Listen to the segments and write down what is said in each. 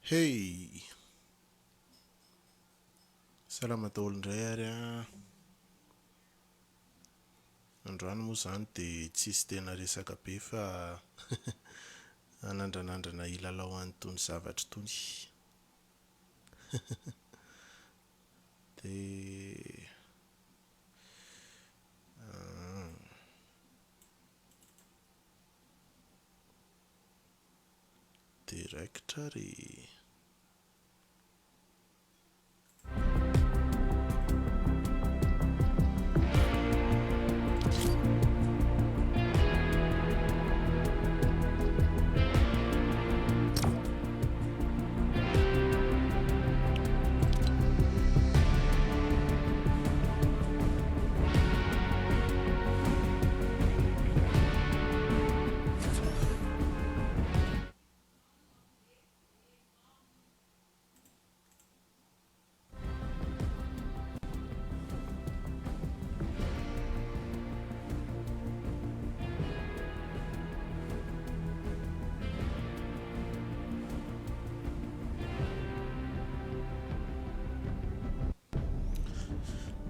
Hey, salama daholo indray ary a. Androany moa zany dia tsisy tena resaka be fa anandranandrana ilalao an'itony zavatra itony. Dia direktra ry.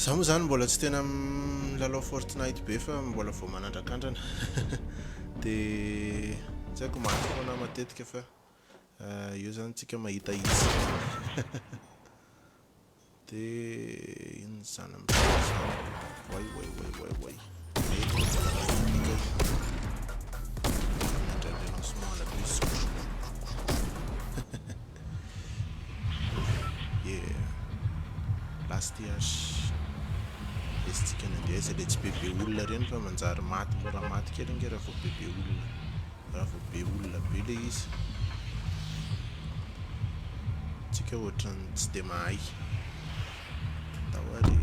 Zaho moa zany mbola tsy tena milalao Fortnite be fa mbola vao manandrakandrana. Dia tsy haiko maty foana matetika fa io zany tsika mahita izy. Dia ino zany amin'izany? Way. Nandray lancement à la bus. Yeah. Lastiage. Esitsika nandeha izy ilay tsy bebe olona ireny fa manjary maty mora maty kely nge raha vao bebe olona. Raha vao be olona be ilay izy. Tsika ohatrany tsy dia mahay. Dahoary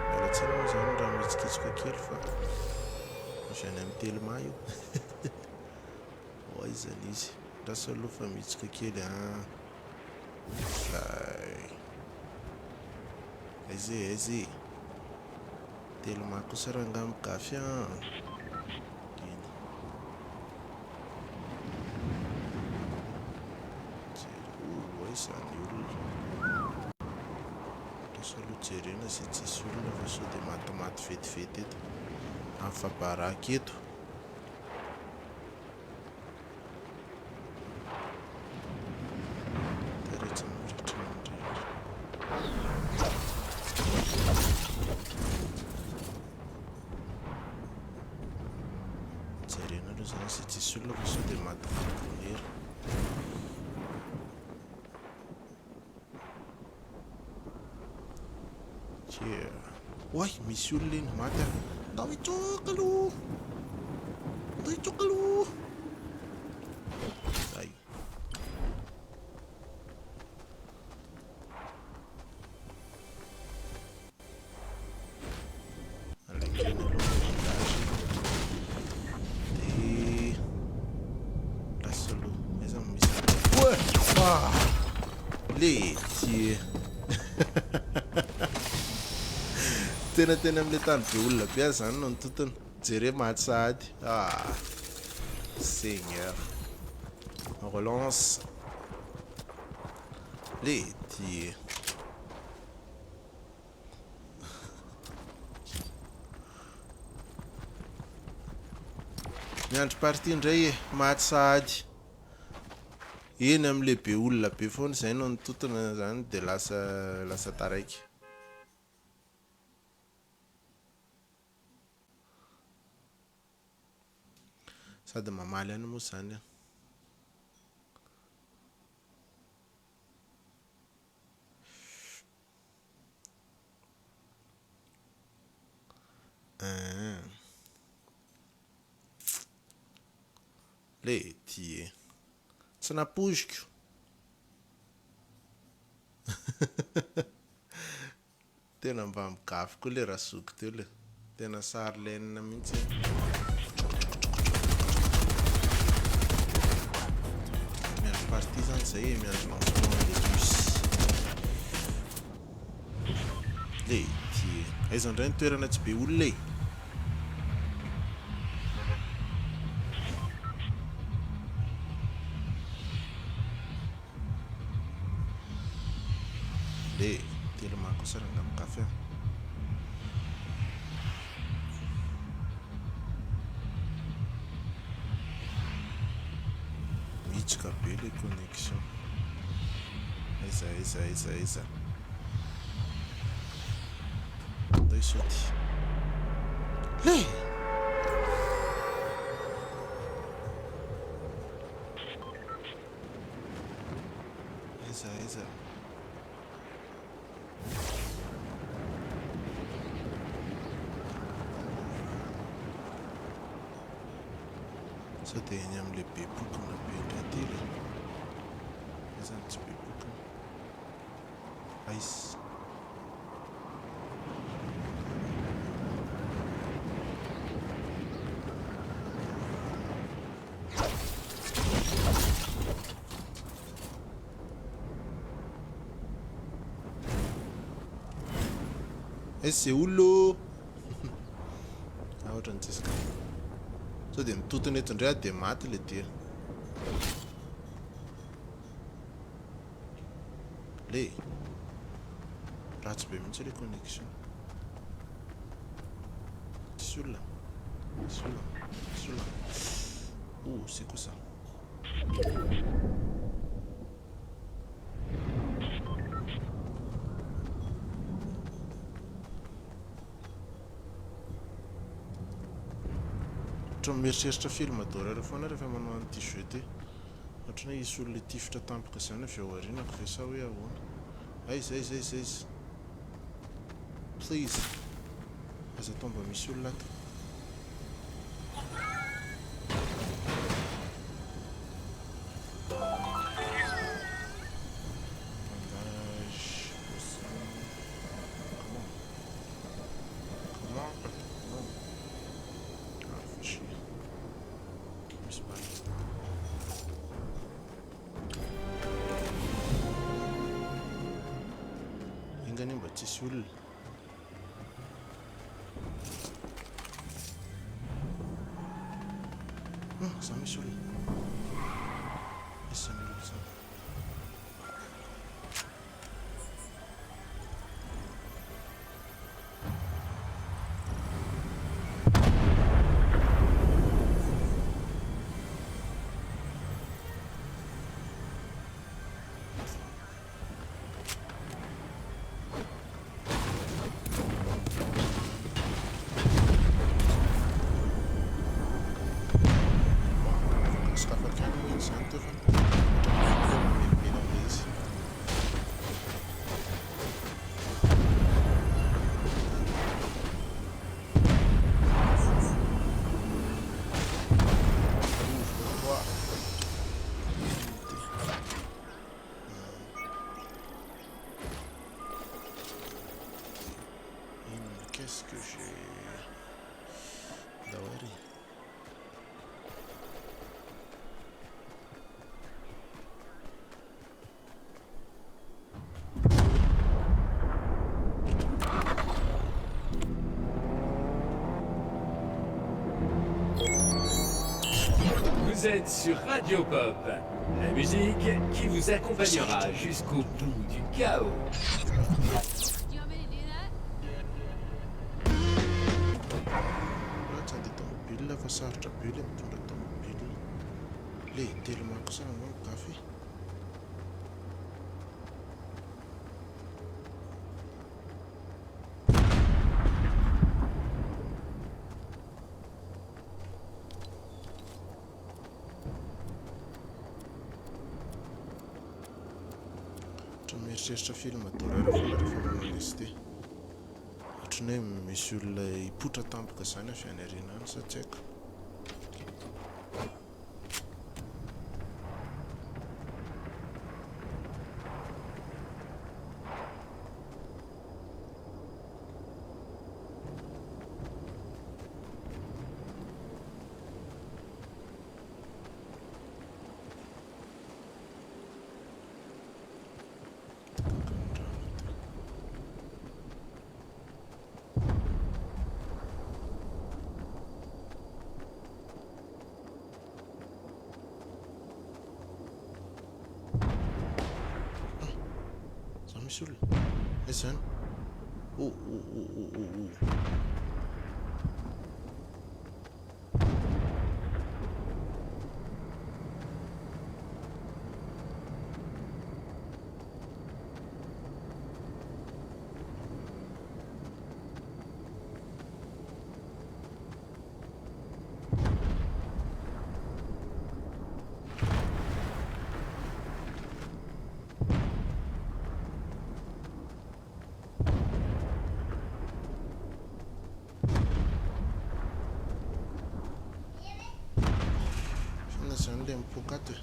mialatsiny moa zany raha mitsikitsika kely fa misy any amin'ny telma io. Aizany izy lasa aloha fa mihitsika kely aizy telma kosa raha angamba gafy izany olona lasa aloha jerena sy tsisy olona fa sao dia matimaty vetivety eto afabaraka eto. Jerena aloha zany sy tsisy olona fa sao dia matimaty vonera. Oay, misy olona iny maty a. Ndao hitsoka aloha. Ay. Alaikena aloha village. Dia lasa aloha aiza misy. Lety. Tena amin'ilay tany be olona be azy zany no nitotona. Jere maty sahady. Seigneur. Relance. Lety. Miandry partie indray maty sahady. Eny amin'ilay be olona be foana izay no nitotona zany dia lasa taraiky. Sady mamaly any moa zany lety. Tsy napoziko. Tena mba migafy koa le raha soko teo le. Tena sary lenina mihitsy. Miandry partie zany zay miandry lancement à la bus. Lety. Aiza indray ny toerana tsy be olona e. le telo makosaranga amin'ny kafe mihitsika be le connexion aiza andao isaody le aiza sao dia eny amin'le be bokona be indray telo izany tsy be bokona aizy zay olo ohatra ny tsisika sao dia mitotona eto indray dia maty le dia le ratsy be mihitsy le connexion tsisy olona c'est kosa ohatra mieritreritra film doreur foana rehefa manao an'ity jeu ty ohatra hoe hisy olona tifitra tampoka izany avy ao aorianako ve sa hoe ahoana aiza please aza atao mba misy olona ato ingany mba tsisy olona za misy olona isany olona zany qu'est-ce que j'ai dawari Vous êtes sur Radio Pop, la musique qui vous accompagnera jusqu'au bout du chaos. fa sarotra be le mitondra tomobile le telo makosana no kafe mieritreritra film doreur foana rehefa manao izy ty ohatrany hoe misy olona hipotra tampoka zany avy any aoriana any sa tsy haiko misy olona. Aiza zany? Oh. Zany le mipoka ato e.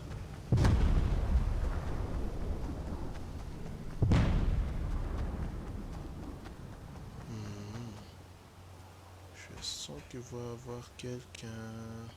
Je sens qu'il va y avoir quelqu'un.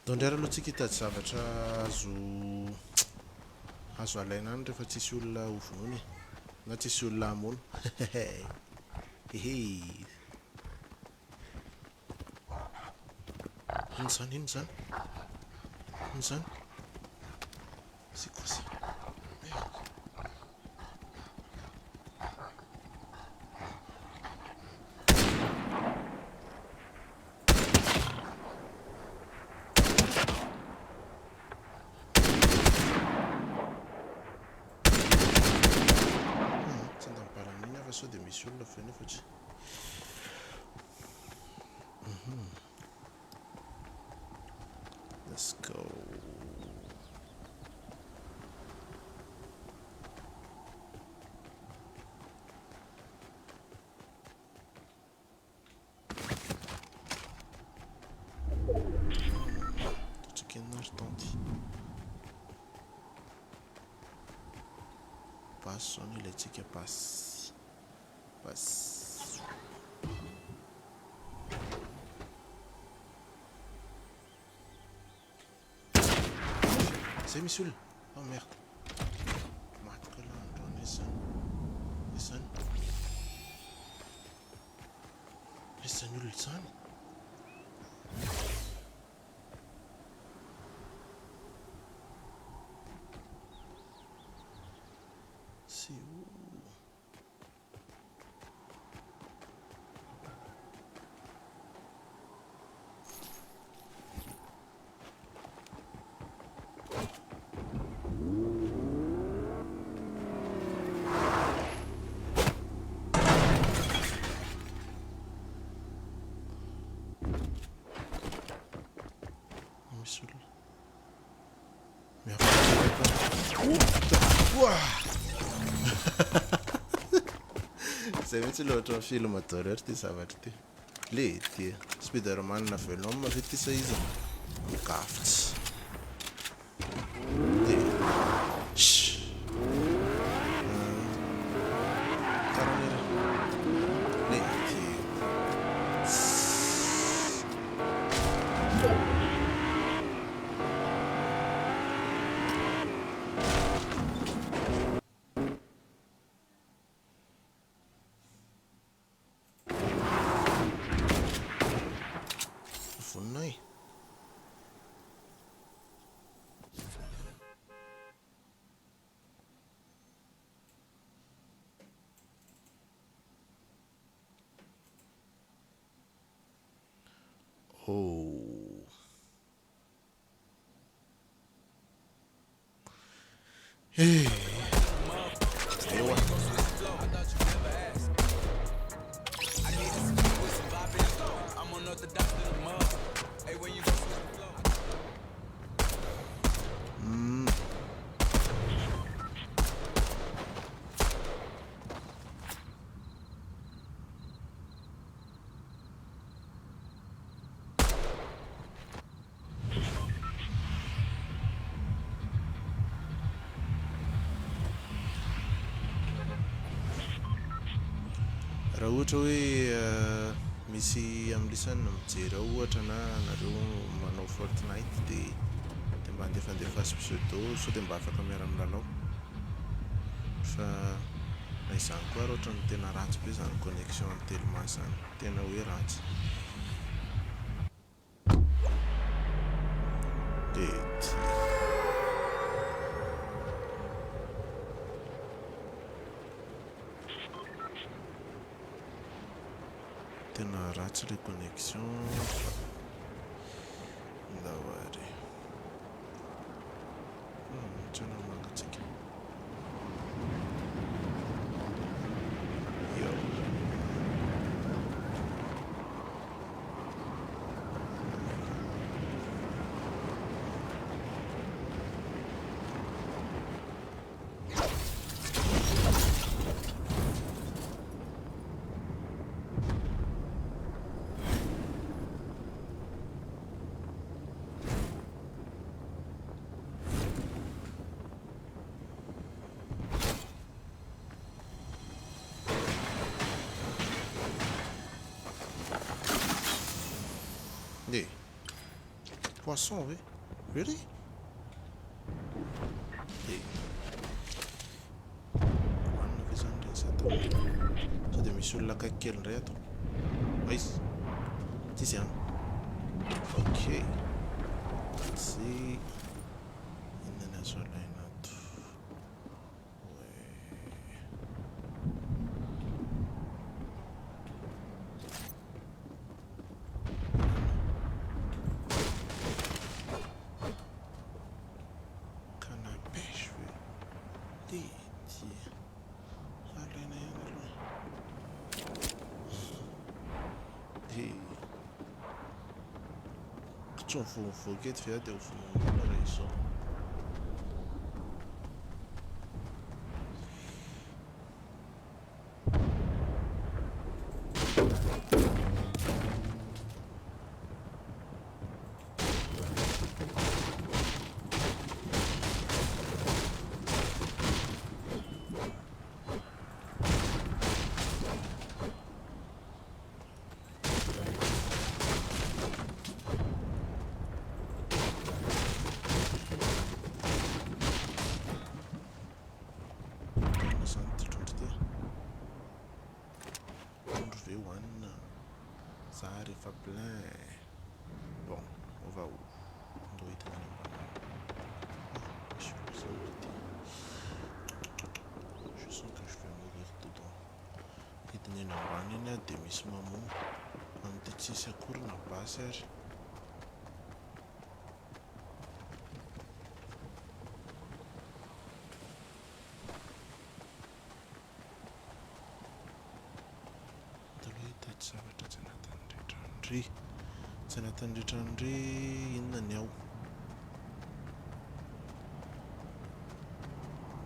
Dondera aloha tsika hitady zavatra azo alaina any rehefa tsisy olona ovonoiny na tsisy olona hamono. Hehe. Ino zany? C'est quoi ça? So dia misy olona feno fotsy. Let's go. Tout ce qui est nage tenti. Passe, on est qui passe. Passe. C'est Missoul. Oh merde. Listen, nul son. C'est où? Mais c'est l'autre film d'horreur ti zavatra ty. Le ty Spider-Man na Venom avitisa izy mikafitsy. Oh. Hey. Ewa. I'm unorthodox to the mug. raha ohatra hoe misy am'lisany mijery ao ohatra na nareo manao Fortnite dia mba andefandefa pseudo sao dia mba afaka miara-milalao fa na izany koa raha ohatra ny tena ratsy be izany connexion ny tellement izany tena hoe ratsy dia tena ratsy le connexion ndavary tsena mangatsika yo Hey, poisson, oui? Really? Hey. Anona ve zany reny satao? Sao dia misy olona akaiky kely indray ato? Aizy? Tsy izy ihany? Ok. Tsy inona ny azo alaina ato? Tsy mivoavoaka eto ve dia ho vonoina raha izao ça refa plein. Bon, on va où? On doit être dans je sens que je vais mourir dedans. Hitiny eny ambany eny dia misy mamono amin'ity tsisy akory na basy ary. Zavatra tsy anatin'ny rehetrandry tsy anatin'ny rehetrandry inona ny ao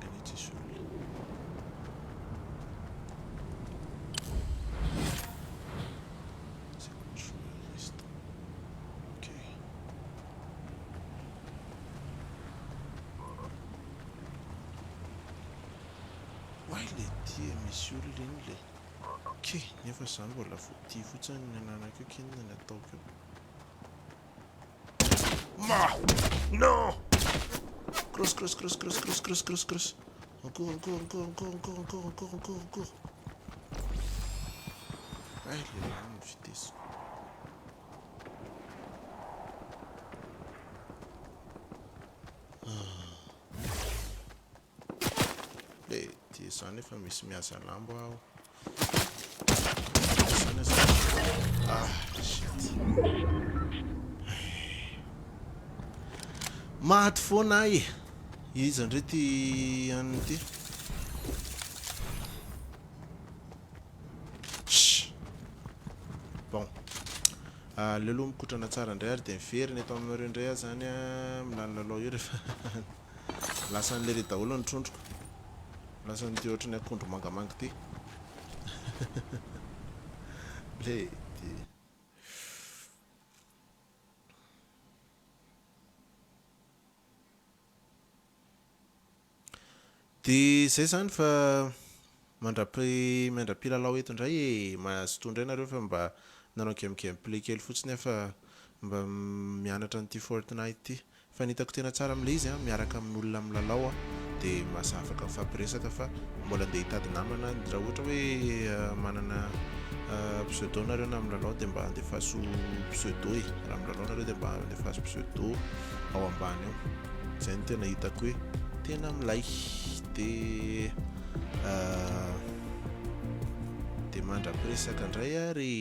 gany tsisy olona c'est quoi journaliste ok why le ty misy olona iny le ok nefa izany mbola voaty fotsiny ny ananako eo kinona ny ataoko eo non cross encore ay le lany vitesse le ty izany efa misy mihaza lambo aho ah shit maty foana ahy izy indray ty an'ity bon le aloha mikotrana tsara indray ary dia miveriny eto aminareo indray aho zany a milalalalao io rehefa lasan'le re daholo ny trondroko lasan'ty ohatra ny akondro mangamanga ty le ty dia zay zany fa mandrapilalao eto indray mahazotoa nareo fa mba nanao game kely fotsiny fa mba mianatra an'ity Fortnite ity fa ny hitako tena tsara amin'ilay izy miaraka amin'olona milalao dia afaka mifampiresaka fa mbola andeha hitady namana raha ohatra hoe manana pseudo nareo na milalao dia mba andefaso pseudo raha milalao nareo dia mba andefaso pseudo ao ambany ao. Izay no tena hitako hoe tena milay dia mandrapiresaka indray ary